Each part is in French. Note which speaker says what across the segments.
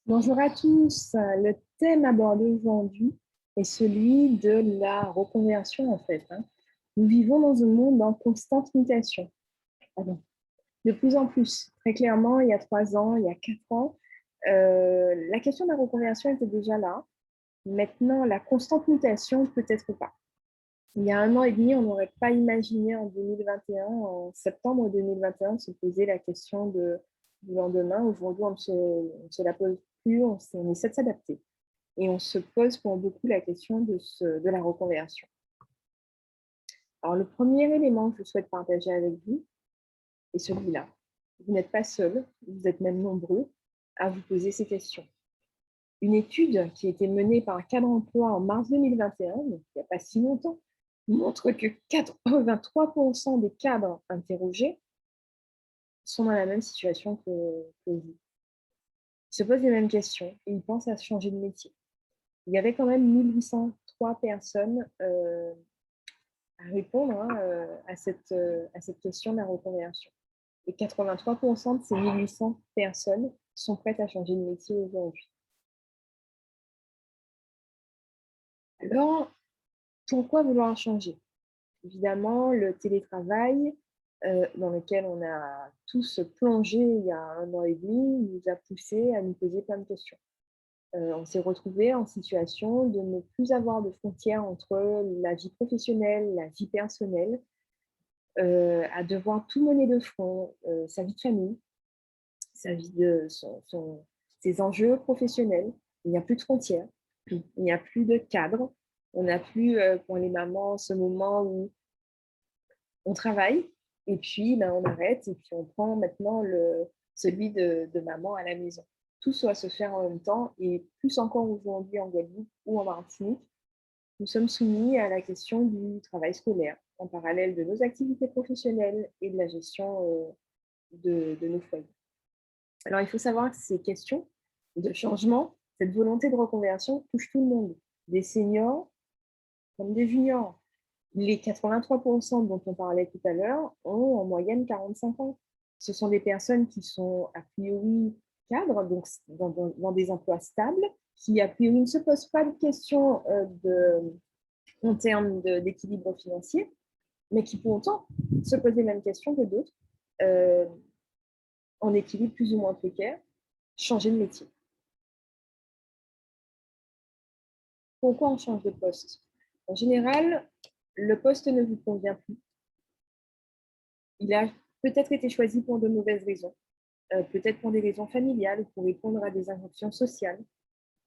Speaker 1: Bonjour à tous. Le thème abordé aujourd'hui est celui de la reconversion en fait. Nous vivons dans un monde en constante mutation. Pardon. De plus en plus, très clairement, il y a 3 ans, il y a 4 ans, la question de la reconversion était déjà là. Maintenant, la constante mutation, peut-être pas. Il y a 1 an et demi, on n'aurait pas imaginé en 2021, en septembre 2021, de se poser la question du lendemain. Aujourd'hui, on ne se la pose plus, on essaie de s'adapter. Et on se pose pour beaucoup la question de la reconversion. Alors, le premier élément que je souhaite partager avec vous est celui-là. Vous n'êtes pas seul, vous êtes même nombreux à vous poser ces questions. Une étude qui a été menée par Cadre Emploi en mars 2021, donc il n'y a pas si longtemps, montre que 83% des cadres interrogés sont dans la même situation que vous. Ils se posent les mêmes questions et ils pensent à changer de métier. Il y avait quand même 1803 personnes à répondre à cette question de la reconversion. Et 83% de ces 1800 personnes sont prêtes à changer de métier aujourd'hui. Alors, pourquoi vouloir changer? Évidemment, le télétravail, dans lequel on a tous plongé il y a 1 an et demi, nous a poussé à nous poser plein de questions. On s'est retrouvés en situation de ne plus avoir de frontières entre la vie professionnelle, la vie personnelle, à devoir tout mener de front, sa vie de famille, sa vie ses enjeux professionnels. Il n'y a plus de frontières, il n'y a plus de cadre. On n'a plus, pour les mamans, ce moment où on travaille et puis on arrête et puis on prend maintenant celui de maman à la maison. Tout doit se faire en même temps et plus encore aujourd'hui en Guadeloupe ou en Martinique, nous sommes soumis à la question du travail scolaire en parallèle de nos activités professionnelles et de la gestion de nos foyers. Alors, il faut savoir que ces questions de changement, cette volonté de reconversion touche tout le monde, des seniors comme des juniors. Les 83% dont on parlait tout à l'heure ont en moyenne 45 ans. Ce sont des personnes qui sont a priori cadres, donc dans des emplois stables, qui a priori ne se posent pas de questions en termes d'équilibre financier, mais qui pour autant se posent les mêmes questions que d'autres, euh, en équilibre plus ou moins précaire, changer de métier. Pourquoi on change de poste? En général, le poste ne vous convient plus. Il a peut-être été choisi pour de mauvaises raisons, peut-être pour des raisons familiales ou pour répondre à des injonctions sociales.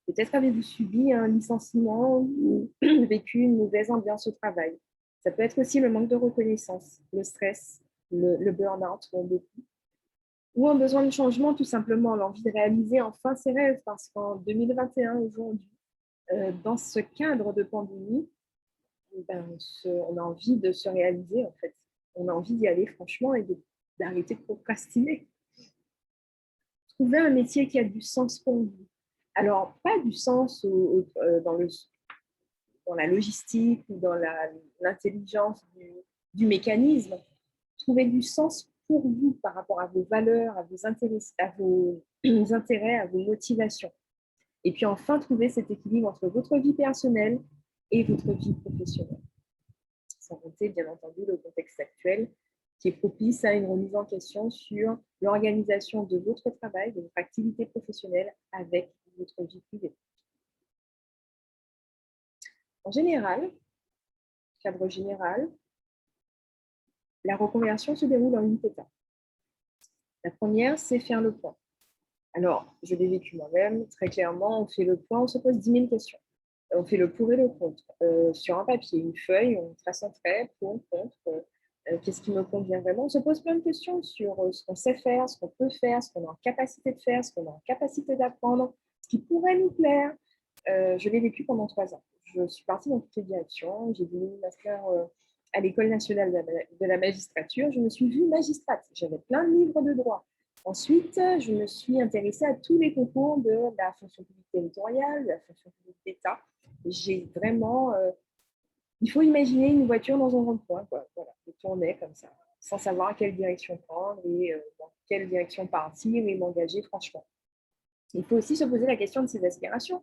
Speaker 1: Peut-être avez-vous subi un licenciement ou vécu une mauvaise ambiance au travail. Ça peut être aussi le manque de reconnaissance, le stress, le burn-out pour beaucoup. Ou un besoin de changement, tout simplement, l'envie de réaliser enfin ses rêves, parce qu'en 2021, aujourd'hui, dans ce cadre de pandémie, on a envie de se réaliser, en fait. On a envie d'y aller franchement et d'arrêter de procrastiner. Trouver un métier qui a du sens pour vous. Alors, pas du sens dans la logistique ou dans l'intelligence du mécanisme. Trouver du sens pour vous par rapport à vos valeurs, à vos intérêts, à vos motivations. Et puis enfin, trouver cet équilibre entre votre vie personnelle et votre vie professionnelle. Sans compter, bien entendu, le contexte actuel qui est propice à une remise en question sur l'organisation de votre travail, de votre activité professionnelle avec votre vie privée. En général, cadre général, la reconversion se déroule en 8 étapes. La première, c'est faire le point. Alors, je l'ai vécu moi-même, très clairement, on fait le point, on se pose 10 000 questions. On fait le pour et le contre. Sur un papier, une feuille, on trace un trait, pour, contre, qu'est-ce qui me convient vraiment. On se pose plein de questions sur ce qu'on sait faire, ce qu'on peut faire, ce qu'on est en capacité de faire, ce qu'on est en capacité d'apprendre, ce qui pourrait nous plaire. Je l'ai vécu pendant 3 ans. Je suis partie dans toutes les directions. J'ai voulu master à l'École nationale de la magistrature. Je me suis vue magistrate. J'avais plein de livres de droit. Ensuite, je me suis intéressée à tous les concours de la fonction publique territoriale, de la fonction publique d'État. J'ai vraiment... il faut imaginer une voiture dans un rond-point. Voilà, je tournais comme ça, sans savoir quelle direction prendre et dans quelle direction partir et m'engager franchement. Il faut aussi se poser la question de ses aspirations.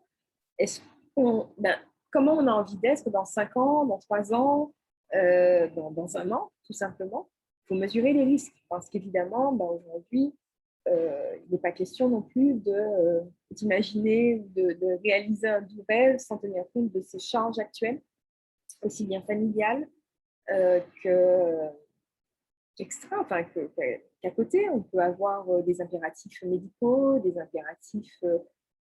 Speaker 1: Est-ce ben, comment on a envie d'être dans 5 ans, dans 3 ans, dans un an, tout simplement. Il faut mesurer les risques parce qu'évidemment, ben, aujourd'hui, il n'est pas question non plus d'imaginer, de réaliser un doux rêve sans tenir compte de ses charges actuelles, aussi bien familiales que extra, enfin, qu'à côté, on peut avoir des impératifs médicaux, des impératifs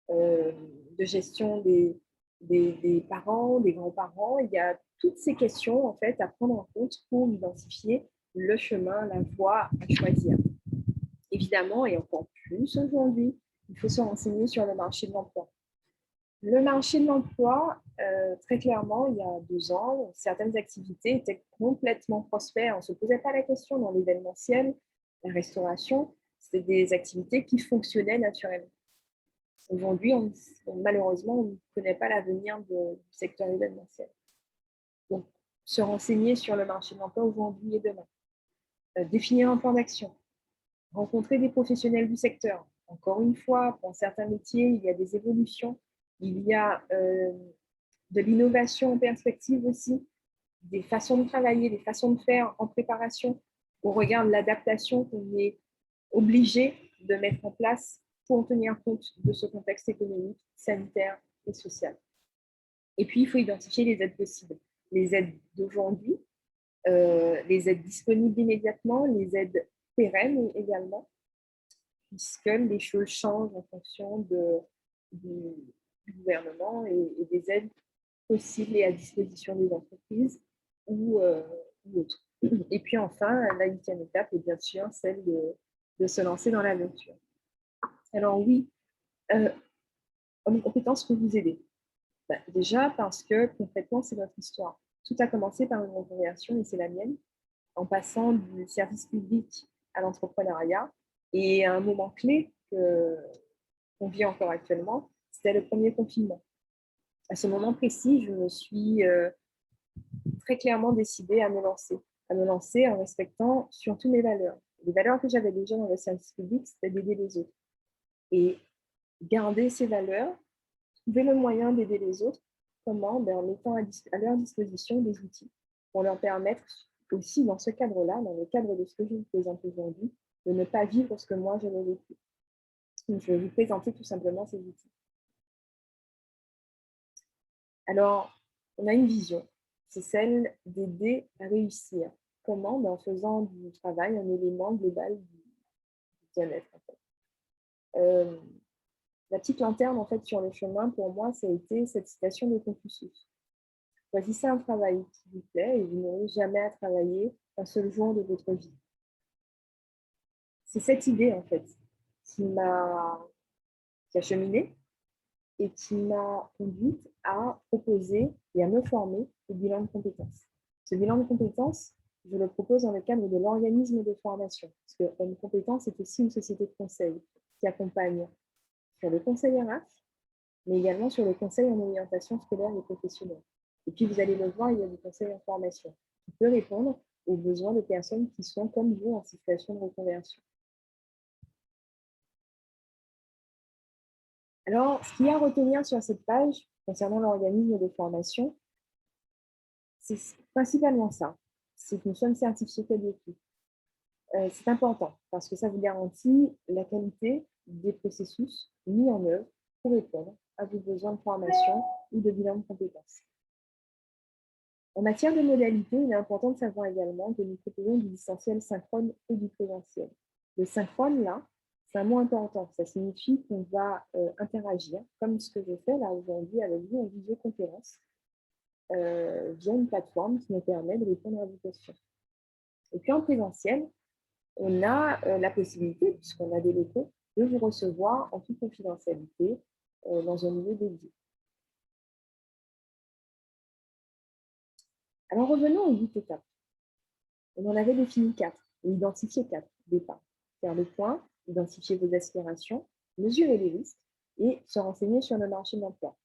Speaker 1: de gestion des parents, des grands-parents. Il y a toutes ces questions en fait à prendre en compte pour identifier le chemin, la voie à choisir. Évidemment, et encore plus aujourd'hui, il faut se renseigner sur le marché de l'emploi. Le marché de l'emploi, très clairement, il y a 2 ans, certaines activités étaient complètement prospères. On ne se posait pas la question dans l'événementiel, la restauration. C'était des activités qui fonctionnaient naturellement. Aujourd'hui, malheureusement, on ne connaît pas l'avenir du secteur événementiel. Donc, se renseigner sur le marché de l'emploi aujourd'hui et demain. Définir un plan d'action. Rencontrer des professionnels du secteur. Encore une fois, pour certains métiers, il y a des évolutions. Il y a de l'innovation en perspective aussi, des façons de travailler, des façons de faire en préparation au regard de l'adaptation qu'on est obligé de mettre en place pour tenir compte de ce contexte économique, sanitaire et social. Et puis, il faut identifier les aides possibles. Les aides d'aujourd'hui, les aides disponibles immédiatement, les aides pérennes également, puisque les choses changent en fonction du gouvernement et des aides possibles et à disposition des entreprises ou autres. Et puis enfin, la 8e étape est bien sûr celle de se lancer dans l'aventure. Alors oui, une compétence peut vous aider. Ben, déjà parce que concrètement, c'est notre histoire. Tout a commencé par une reconversion et c'est la mienne, en passant du service public à l'entrepreneuriat. Et un moment clé qu'on vit encore actuellement, c'était le premier confinement. À ce moment précis, je me suis très clairement décidée à me lancer en respectant surtout mes valeurs. Les valeurs que j'avais déjà dans le service public, c'était d'aider les autres. Et garder ces valeurs, trouver le moyen d'aider les autres, comment? Ben, en mettant à leur disposition des outils pour leur permettre aussi, dans ce cadre-là, dans le cadre de ce que je vous présente aujourd'hui, de ne pas vivre ce que moi j'avais vécu. Donc, je vais vous présenter tout simplement ces outils. Alors, on a une vision, c'est celle d'aider à réussir. Comment? Ben, en faisant du travail un élément global du bien-être. En fait. La petite lanterne en fait, sur le chemin, pour moi, ça a été cette citation de Confucius. Choisissez un travail qui vous plaît et vous n'aurez jamais à travailler un seul jour de votre vie. C'est cette idée, en fait, qui a cheminé et qui m'a conduite à proposer et à me former au bilan de compétences. Ce bilan de compétences, je le propose dans le cadre de l'organisme de formation, parce que une compétence est aussi une société de conseil qui accompagne sur le conseil RH, mais également sur le conseil en orientation scolaire et professionnelle. Et puis, vous allez le voir, il y a du conseil en formation qui peut répondre aux besoins de personnes qui sont comme vous en situation de reconversion. Alors, ce qu'il y a à retenir sur cette page concernant l'organisme de formation, c'est principalement ça. C'est que nous sommes certifiés qualifiés. C'est important parce que ça vous garantit la qualité des processus mis en œuvre pour répondre à vos besoins de formation ou de bilan de compétences. En matière de modalités, il est important de savoir également que nous proposons du distanciel synchrone et du présentiel. Le synchrone, là, c'est un mot important. Ça signifie qu'on va interagir, comme ce que je fais là aujourd'hui avec vous en visioconférence, via une plateforme qui nous permet de répondre à vos questions. Et puis en présentiel, on a la possibilité, puisqu'on a des locaux, de vous recevoir en toute confidentialité dans un milieu dédié. Alors revenons aux 8 étapes. On en avait défini 4, ou identifié 4 au départ. Faire le point, identifier vos aspirations, mesurer les risques et se renseigner sur le marché de l'emploi.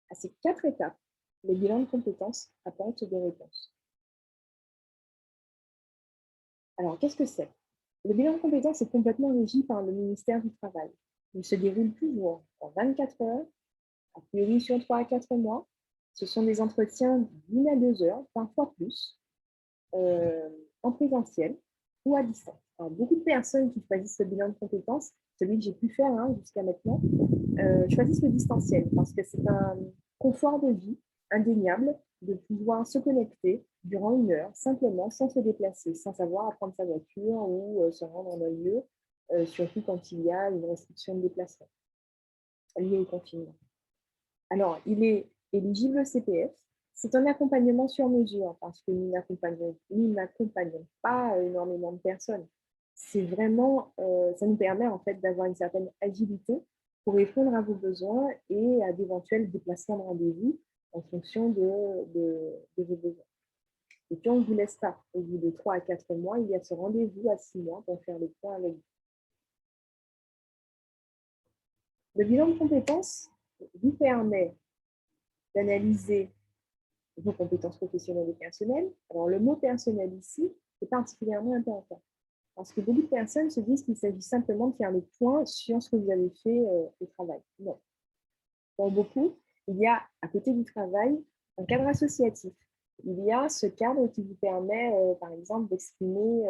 Speaker 1: À ces 4 étapes, le bilan de compétences apporte des réponses. Alors, qu'est-ce que c'est? Le bilan de compétences est complètement régi par le ministère du Travail. Il se déroule toujours en 24 heures, a priori sur 3 à 4 mois. Ce sont des entretiens d'1 à 2 heures, parfois plus, en présentiel ou à distance. Alors, beaucoup de personnes qui choisissent ce bilan de compétences, celui que j'ai pu faire jusqu'à maintenant, choisissent le distanciel parce que c'est un confort de vie indéniable de pouvoir se connecter durant 1 heure simplement sans se déplacer, sans avoir à prendre sa voiture ou se rendre en un lieu, surtout quand il y a une restriction de déplacement liée au confinement. Alors, il est éligible au CPF. C'est un accompagnement sur mesure parce que nous n'accompagnons pas énormément de personnes. C'est vraiment, ça nous permet en fait d'avoir une certaine agilité pour répondre à vos besoins et à d'éventuels déplacements de rendez-vous en fonction de vos besoins. Et puis, on ne vous laisse pas. Au bout de 3 à 4 mois, il y a ce rendez-vous à 6 mois pour faire le point avec vous. Le bilan de compétences vous permet d'analyser vos compétences professionnelles et personnelles. Alors, le mot personnel ici est particulièrement important parce que beaucoup de personnes se disent qu'il s'agit simplement de faire le point sur ce que vous avez fait au travail. Non. Pour beaucoup, il y a, à côté du travail, un cadre associatif. Il y a ce cadre qui vous permet, par exemple, d'exprimer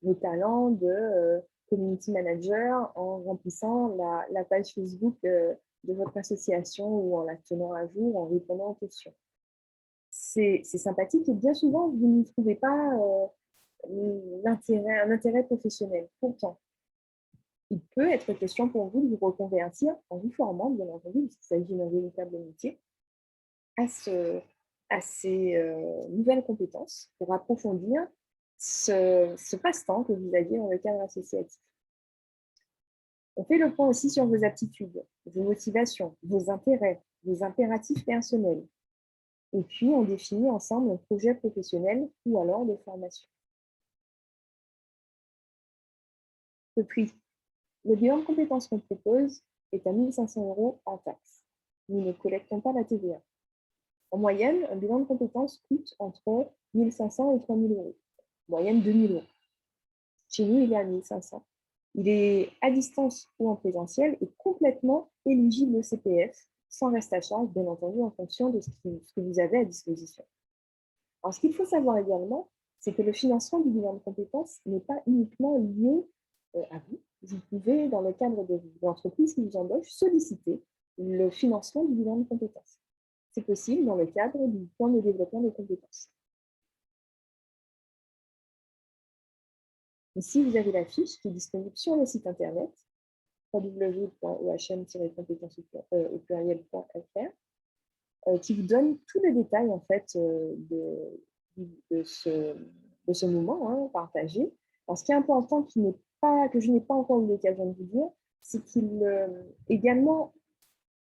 Speaker 1: vos talents de community manager en remplissant la page Facebook de votre association ou en la tenant à jour, en répondant aux questions. C'est sympathique et bien souvent, vous n'y trouvez pas un intérêt professionnel. Pourtant, il peut être question pour vous de vous reconvertir en vous formant, bien entendu, parce qu'il s'agit d'un véritable métier, à ces nouvelles compétences pour approfondir ce passe-temps que vous aviez dans le cadre associatif. On fait le point aussi sur vos aptitudes, vos motivations, vos intérêts, vos impératifs personnels. Et puis, on définit ensemble un projet professionnel ou alors de formation. Le prix. Le bilan de compétences qu'on propose est à 1 500 € en taxes. Nous ne collectons pas la TVA. En moyenne, un bilan de compétences coûte entre 1 500 et 3 000 €. En moyenne, 2 000 €. Chez nous, il est à 1 500. Il est à distance ou en présentiel et complètement éligible au CPF, sans reste à charge, bien entendu, en fonction de ce que vous avez à disposition. Alors, ce qu'il faut savoir également, c'est que le financement du bilan de compétences n'est pas uniquement lié à vous. Vous pouvez, dans le cadre de l'entreprise qui vous embauche, solliciter le financement du bilan de compétences. C'est possible dans le cadre du plan de développement des compétences. Ici, vous avez la fiche qui est disponible sur le site internet www.ohm-pluriel.fr qui vous donne tout le détail en fait de ce moment partagé. Alors, ce qui est important que je n'ai pas encore eu l'occasion de vous dire, c'est également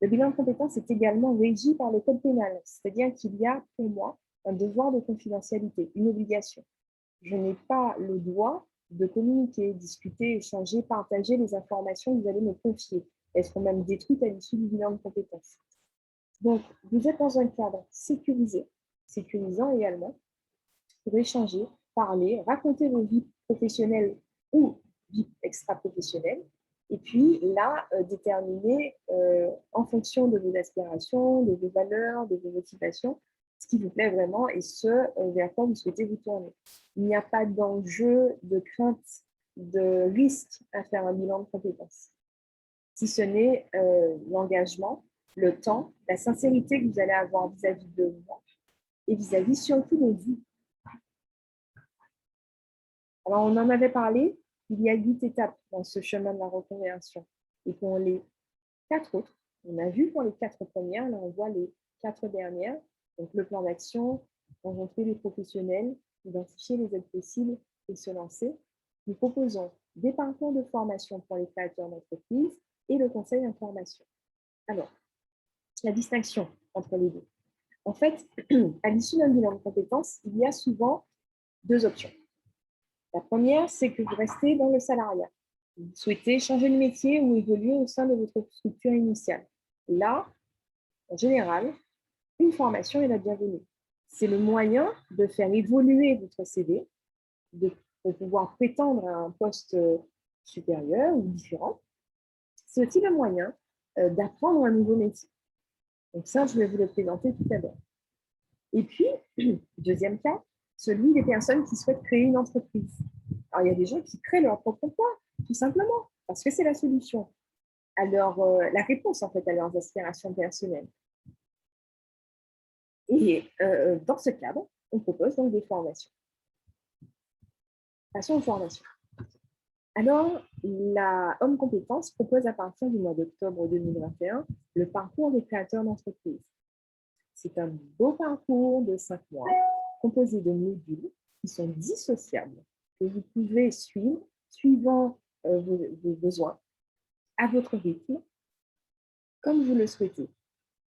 Speaker 1: le bilan de compétences est également régi par le code pénal, c'est-à-dire qu'il y a pour moi un devoir de confidentialité, une obligation. Je n'ai pas le droit de communiquer, discuter, échanger, partager les informations que vous allez me confier. Elles seront même détruites à l'issue du bilan de compétences. Donc, vous êtes dans un cadre sécurisé, sécurisant également, pour échanger, parler, raconter vos vies professionnelles ou vies extra-professionnelles, et puis là, déterminer en fonction de vos aspirations, de vos valeurs, de vos motivations, ce qui vous plaît vraiment et ce vers quoi vous souhaitez vous tourner. Il n'y a pas d'enjeu, de crainte, de risque à faire un bilan de compétences, si ce n'est l'engagement, le temps, la sincérité que vous allez avoir vis-à-vis de moi et vis-à-vis surtout de vous. Alors, on en avait parlé, il y a 8 étapes dans ce chemin de la reconversion. Et pour les 4 autres, on a vu pour les 4 premières, là on voit les 4 dernières, donc le plan d'action, rencontrer les professionnels, identifier les aides possibles et se lancer. Nous proposons des parcours de formation pour les créateurs d'entreprise et le conseil en formation. Alors, la distinction entre les deux. En fait, à l'issue d'un bilan de compétences, il y a souvent 2 options. La première, c'est que vous restez dans le salariat. Vous souhaitez changer de métier ou évoluer au sein de votre structure initiale. Là, en général, une formation est la bienvenue. C'est le moyen de faire évoluer votre CV, de pouvoir prétendre à un poste supérieur ou différent. c'est aussi le moyen d'apprendre un nouveau métier. Donc ça, je vais vous le présenter tout à l'heure. Et puis, deuxième cas, celui des personnes qui souhaitent créer une entreprise. Alors, il y a des gens qui créent leur propre emploi, tout simplement, parce que c'est la solution, la réponse en fait à leurs aspirations personnelles. Et dans ce cadre, on propose donc des formations. Passons aux formations. Alors, la Homme Compétence propose à partir du mois d'octobre 2021 le parcours des créateurs d'entreprise. C'est un beau parcours de 5 mois composé de modules qui sont dissociables, que vous pouvez suivre suivant vos besoins, à votre rythme, comme vous le souhaitez.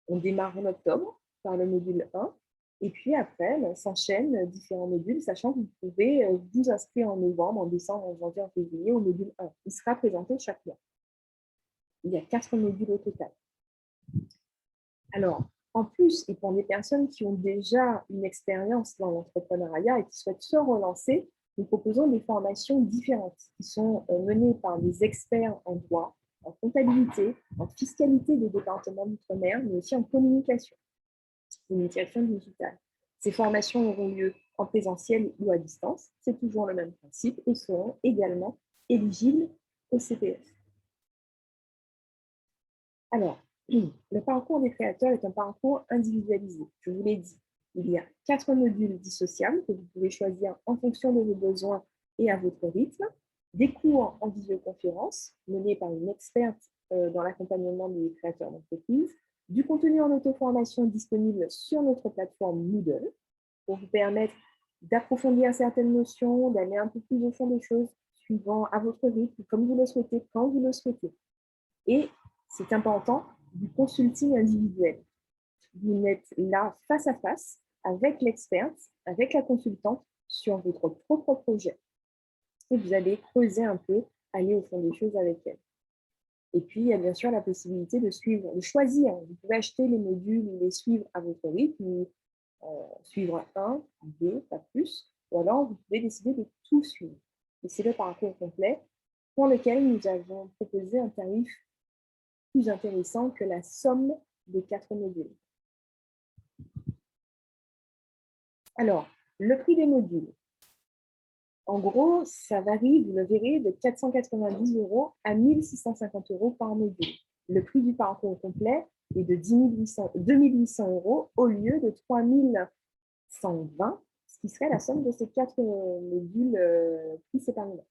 Speaker 1: On démarre en octobre par le module 1, et puis après, s'enchaînent différents modules, sachant que vous pouvez vous inscrire en novembre, en décembre, en janvier, en février au module 1. Il sera présenté chaque mois. Il y a 4 modules au total. Alors, en plus, et pour des personnes qui ont déjà une expérience dans l'entrepreneuriat et qui souhaitent se relancer, nous proposons des formations différentes qui sont menées par des experts en droit, en comptabilité, en fiscalité des départements d'outre-mer, mais aussi en communication digitale. Ces formations auront lieu en présentiel ou à distance, c'est toujours le même principe, et seront également éligibles au CPF. Alors, le parcours des créateurs est un parcours individualisé. Je vous l'ai dit, il y a 4 modules dissociables que vous pouvez choisir en fonction de vos besoins et à votre rythme. Des cours en visioconférence menés par une experte dans l'accompagnement des créateurs d'entreprise. Du contenu en auto-formation disponible sur notre plateforme Moodle pour vous permettre d'approfondir certaines notions, d'aller un peu plus au fond des choses, suivant à votre rythme, comme vous le souhaitez, quand vous le souhaitez. Et c'est important, du consulting individuel. Vous êtes là face à face avec l'experte, avec la consultante sur votre propre projet. Et vous allez creuser un peu, aller au fond des choses avec elle. Et puis, il y a bien sûr la possibilité de choisir. Vous pouvez acheter les modules et les suivre à votre rythme, ou suivre 1, 2, pas plus. Ou alors, vous pouvez décider de tout suivre. Et c'est le parcours complet pour lequel nous avons proposé un tarif plus intéressant que la somme des 4 modules. Alors, le prix des modules. En gros, ça varie, vous le verrez, de 490 € à 1 650 € par module. Le prix du parcours complet est de 2 800 € au lieu de 3 120, ce qui serait la somme de ces 4 modules pris séparément.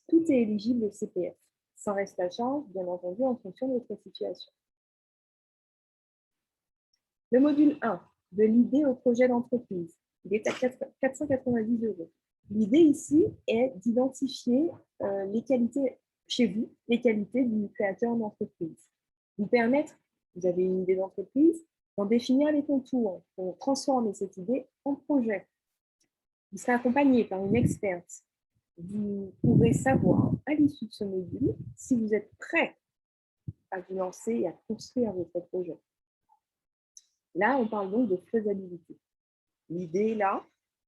Speaker 1: Tout est éligible au CPF, sans reste à charge, bien entendu, en fonction de votre situation. Le module 1, de l'idée au projet d'entreprise, il est à 490 €. L'idée ici est d'identifier les qualités chez vous, les qualités du créateur d'entreprise. Vous permettre, vous avez une idée d'entreprise, d'en définir les contours pour transformer cette idée en projet. Vous serez accompagné par une experte. Vous pourrez savoir à l'issue de ce module si vous êtes prêt à vous lancer et à construire votre projet. Là, on parle donc de faisabilité. L'idée est là,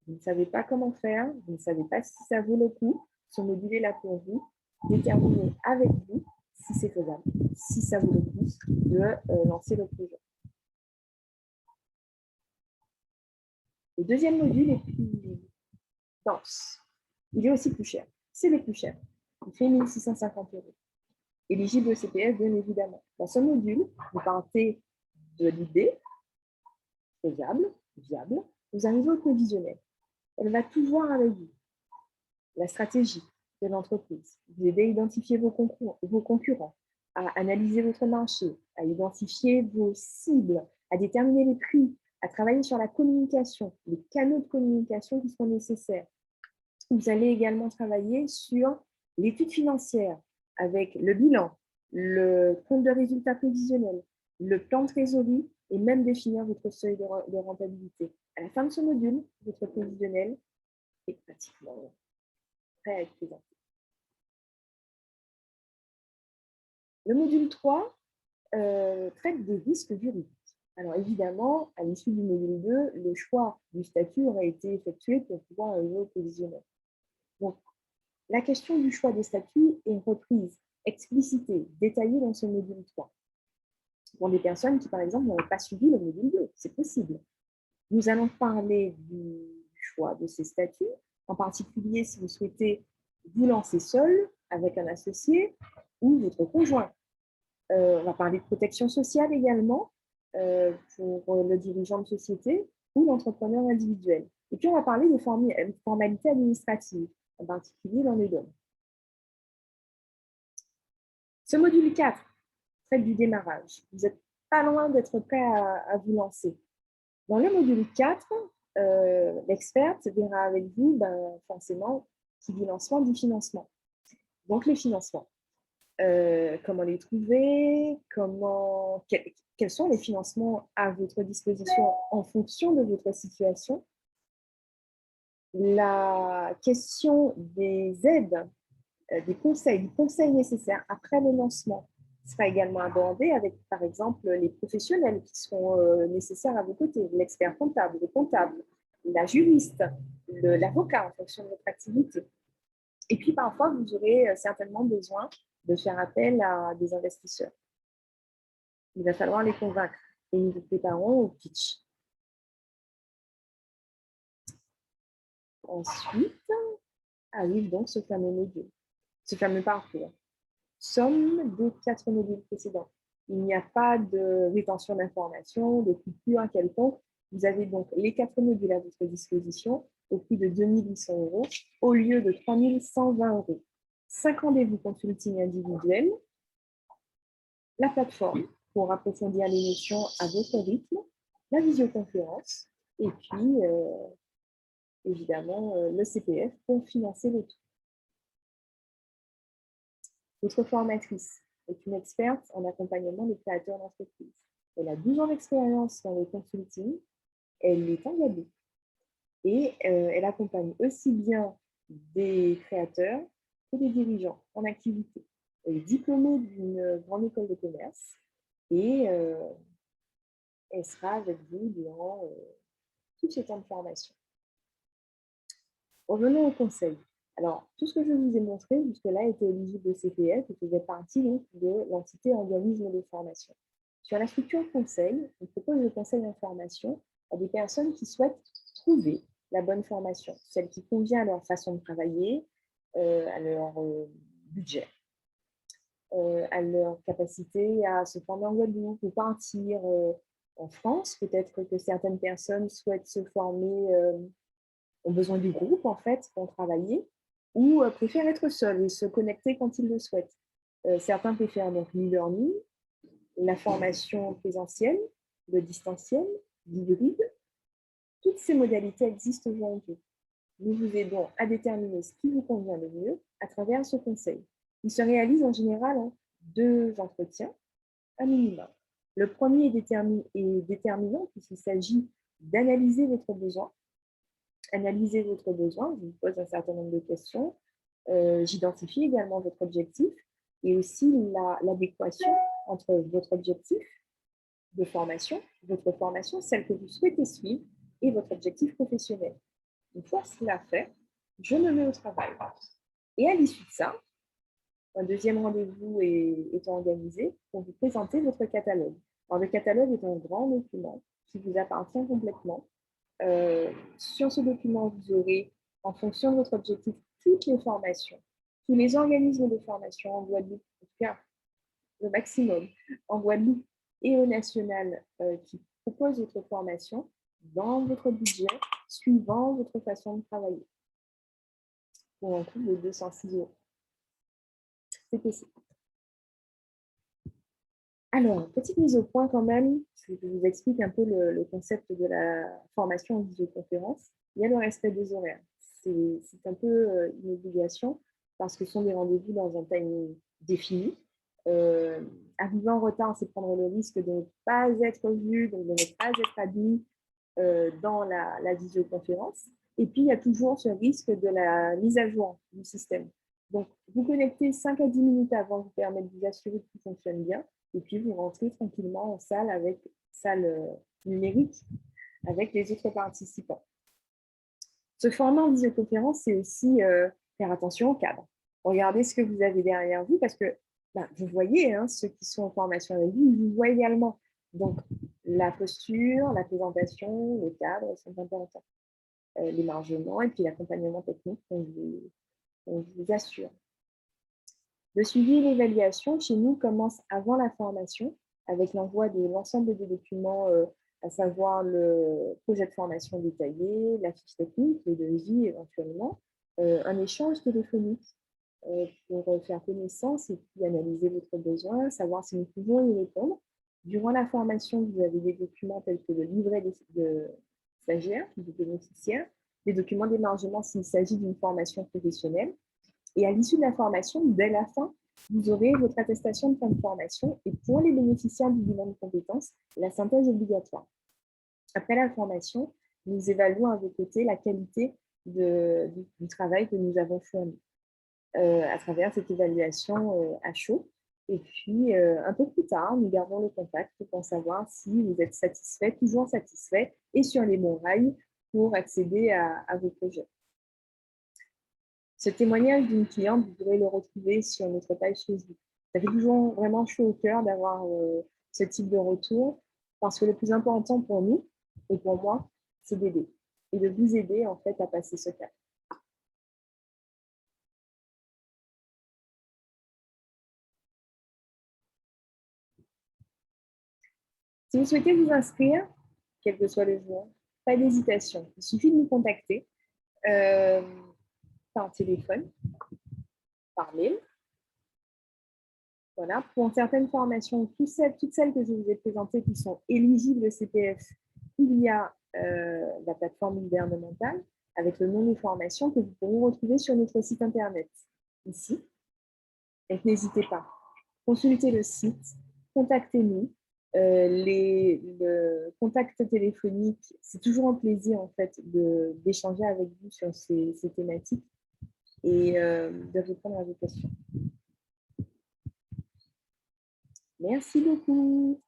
Speaker 1: vous ne savez pas comment faire, vous ne savez pas si ça vaut le coup, ce module est là pour vous, déterminez avec vous si c'est faisable, si ça vaut le coup de lancer le projet. Le deuxième module est plus dense. Il est aussi plus cher. C'est le plus cher. Il fait 1 650 €. Éligible au CPF, bien évidemment. Dans ce module, vous partez de l'idée, faisable, viable, vous arrivez au prévisionnel. Elle va tout voir avec vous. La stratégie de l'entreprise, vous aider à identifier vos concurrents, à analyser votre marché, à identifier vos cibles, à déterminer les prix, à travailler sur la communication, les canaux de communication qui sont nécessaires. Vous allez également travailler sur l'étude financière avec le bilan, le compte de résultat prévisionnel, le plan de trésorerie et même définir votre seuil de rentabilité. À la fin de ce module, votre prévisionnel est pratiquement prêt à être présenté. Le module 3 traite des risques juridiques. Alors évidemment, à l'issue du module 2, le choix du statut aurait été effectué pour pouvoir arriver au prévisionnel. Donc, la question du choix des statuts est reprise explicité, détaillé dans ce module 3. Pour des personnes qui, par exemple, n'auraient pas suivi le module 2, c'est possible. Nous allons parler du choix de ces statuts, en particulier si vous souhaitez vous lancer seul, avec un associé ou votre conjoint. On va parler de protection sociale également pour le dirigeant de société ou l'entrepreneur individuel. Et puis, on va parler de formalités administratives, en particulier dans les domaines. Ce module 4 traite du démarrage. Vous n'êtes pas loin d'être prêt à vous lancer. Dans le module 4, l'experte verra avec vous forcément qui dit lancement dit financement. Donc, les financements. Comment les trouver, quels sont les financements à votre disposition en fonction de votre situation. La question des aides, du conseil nécessaire après le lancement sera également abordée avec, par exemple, les professionnels qui seront nécessaires à vos côtés, l'expert comptable, le comptable, la juriste, l'avocat en fonction de votre activité. Et puis, parfois, vous aurez certainement besoin de faire appel à des investisseurs. Il va falloir les convaincre et nous vous préparons au pitch. Ensuite, arrive donc ce fameux module, ce fameux parcours. Somme des 4 modules précédents. Il n'y a pas de rétention d'informations, de coupure quelconque. Vous avez donc les 4 modules à votre disposition au prix de 2 800 € au lieu de 3 120 €. 5 rendez-vous consulting individuels, la plateforme pour approfondir les notions à votre rythme, la visioconférence et puis évidemment le CPF pour financer le tout. Votre formatrice est une experte en accompagnement des créateurs d'entreprise. Elle a 12 ans d'expérience dans le consulting, elle est engagée et elle accompagne aussi bien des créateurs que des dirigeants en activité. Elle est diplômée d'une grande école de commerce et elle sera avec vous durant tout ce temps de formation. Revenons au conseil. Alors, tout ce que je vous ai montré jusque-là était éligible au CPF et faisait partie donc, de l'entité organisme de formation. Sur la structure conseil, on propose le conseil en formation à des personnes qui souhaitent trouver la bonne formation, celle qui convient à leur façon de travailler, à leur budget, à leur capacité à se former en Guadeloupe ou partir en France. Peut-être que certaines personnes souhaitent se former, ont besoin du groupe en fait pour travailler, ou préfèrent être seuls et se connecter quand ils le souhaitent. Certains préfèrent donc l'e-learning, la formation présentielle, le distanciel, l'hybride. Toutes ces modalités existent aujourd'hui. Nous vous aidons à déterminer ce qui vous convient le mieux à travers ce conseil. Il se réalise en général en 2 entretiens à minimum. Le premier est déterminant puisqu'il s'agit d'analyser votre besoin. Analyser votre besoin, je vous pose un certain nombre de questions. J'identifie également votre objectif et aussi l'adéquation entre votre objectif de formation, votre formation, celle que vous souhaitez suivre, et votre objectif professionnel. Une fois cela fait, je me mets au travail. Et à l'issue de ça, un deuxième rendez-vous est organisé pour vous présenter votre catalogue. Alors, le catalogue est un grand document qui vous appartient complètement. Sur ce document, vous aurez, en fonction de votre objectif, toutes les formations, tous les organismes de formation en Guadeloupe, en tout cas le maximum, en Guadeloupe et au national qui proposent votre formation dans votre budget, suivant votre façon de travailler, pour un coût de 206 €. C'est possible. Alors, petite mise au point quand même, je vous explique un peu le concept de la formation en visioconférence. Il y a le respect des horaires. C'est un peu une obligation parce que ce sont des rendez-vous dans un timing défini. Arriver en retard, c'est prendre le risque de ne pas être vu, donc de ne pas être admis dans la visioconférence. Et puis, il y a toujours ce risque de la mise à jour du système. Donc, vous connectez 5 à 10 minutes avant vous permettre de vous assurer que tout fonctionne bien. Et puis, vous rentrez tranquillement en salle numérique avec les autres participants. Se former en visioconférence, c'est aussi faire attention au cadre. Regardez ce que vous avez derrière vous parce que vous voyez, hein, ceux qui sont en formation avec vous, ils vous voient également. Donc, la posture, la présentation, le cadre sont importants. L'émargement et puis l'accompagnement technique qu'on vous assure. Le suivi et l'évaluation, chez nous, commence avant la formation, avec l'envoi de l'ensemble des documents, à savoir le projet de formation détaillé, la fiche technique, le devis éventuellement, un échange téléphonique pour faire connaissance et puis analyser votre besoin, savoir si nous pouvons y répondre. Durant la formation, vous avez des documents tels que le livret de stagiaires, de bénéficiaires, des documents d'émargement s'il s'agit d'une formation professionnelle. Et à l'issue de la formation, dès la fin, vous aurez votre attestation de fin de formation et pour les bénéficiaires du bilan de compétences, la synthèse obligatoire. Après la formation, nous évaluons à vos côtés la qualité du travail que nous avons fourni à travers cette évaluation à chaud. Et puis, un peu plus tard, nous gardons le contact pour savoir si vous êtes satisfait, toujours satisfait et sur les bons rails pour accéder à vos projets. Ce témoignage d'une cliente, vous pourrez le retrouver sur notre page Facebook. Ça fait toujours vraiment chaud au cœur d'avoir ce type de retour parce que le plus important pour nous et pour moi, c'est d'aider et de vous aider en fait à passer ce cap. Si vous souhaitez vous inscrire, quel que soit le jour, pas d'hésitation. Il suffit de nous contacter par téléphone, par mail. Voilà. Pour certaines formations, toutes celles que je vous ai présentées qui sont éligibles au CPF, il y a la plateforme gouvernementale avec le nom des formations que vous pourrez retrouver sur notre site internet, ici. Et n'hésitez pas, consultez le site, contactez-nous. Le contact téléphonique, c'est toujours un plaisir en fait d'échanger avec vous sur ces thématiques et de répondre à vos questions. Merci beaucoup.